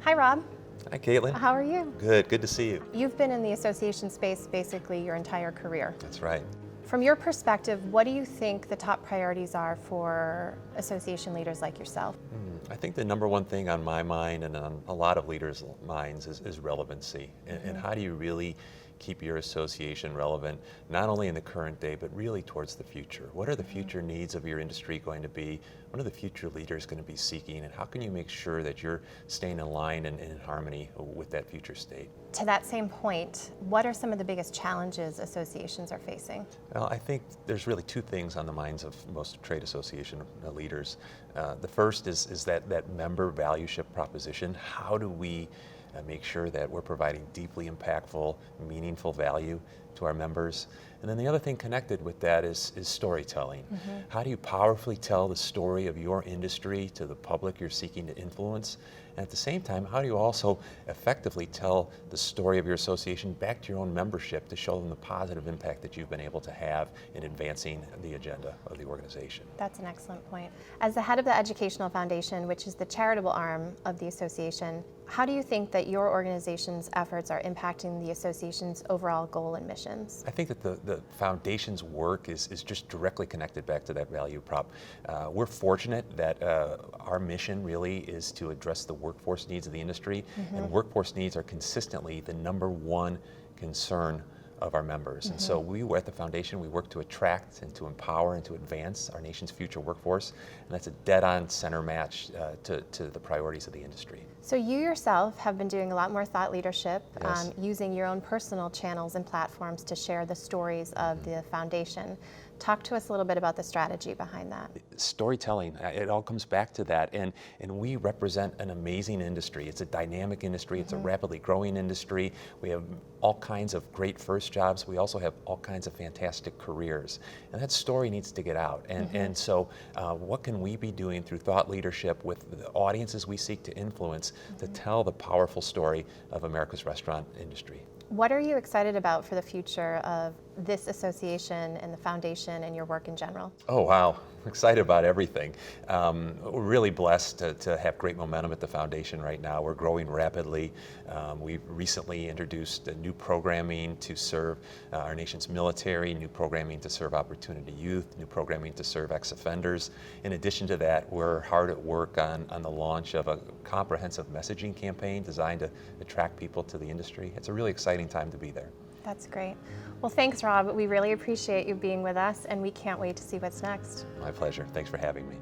Hi, Rob. Hi, Caitlin. How are you? Good to see you. You've been in the association space basically your entire career. That's right. From your perspective, what do you think the top priorities are for association leaders like yourself? I think the number one thing on my mind and on a lot of leaders' minds is relevancy. And how do you really keep your association relevant, not only in the current day, but really towards the future? What are the future needs of your industry going to be? What are the future leaders going to be seeking? And how can you make sure that you're staying in line and in harmony with that future state? To that same point, what are some of the biggest challenges associations are facing? Well, I think there's really two things on the minds of most trade association leaders. The first is that member valueship proposition. How do we make sure that we're providing deeply impactful, meaningful value to our members? And then the other thing connected with that is storytelling. How do you powerfully tell the story of your industry to the public you're seeking to influence? And at the same time, how do you also effectively tell the story of your association back to your own membership to show them the positive impact that you've been able to have in advancing the agenda of the organization? That's an excellent point. As the head of the Educational Foundation, which is the charitable arm of the association, how do you think that your organization's efforts are impacting the association's overall goal and missions? I think that the foundation's work is just directly connected back to that value prop. We're fortunate that our mission really is to address the workforce needs of the industry, and workforce needs are consistently the number one concern of our members. And so we at the foundation, we work to attract and to empower and to advance our nation's future workforce, and that's a dead-on center match to the priorities of the industry. So you yourself have been doing a lot more thought leadership, Yes. using your own personal channels and platforms to share the stories of the foundation. Talk to us a little bit about the strategy behind that. Storytelling, it all comes back to that, and we represent an amazing industry. It's a dynamic industry, it's a rapidly growing industry. We have all kinds of great first jobs, we also have all kinds of fantastic careers, and that story needs to get out. And so what can we be doing through thought leadership with the audiences we seek to influence to tell the powerful story of America's restaurant industry? What are you excited about for the future of this association and the foundation and your work in general? Oh, wow. I'm excited about everything. We're really blessed to have great momentum at the foundation right now. We're growing rapidly. We've recently introduced a new programming to serve our nation's military, new programming to serve opportunity youth, new programming to serve ex-offenders. In addition to that, we're hard at work on the launch of a comprehensive messaging campaign designed to attract people to the industry. It's a really exciting time to be there. That's great. Well, thanks, Rob. We really appreciate you being with us, and we can't wait to see what's next. My pleasure. Thanks for having me.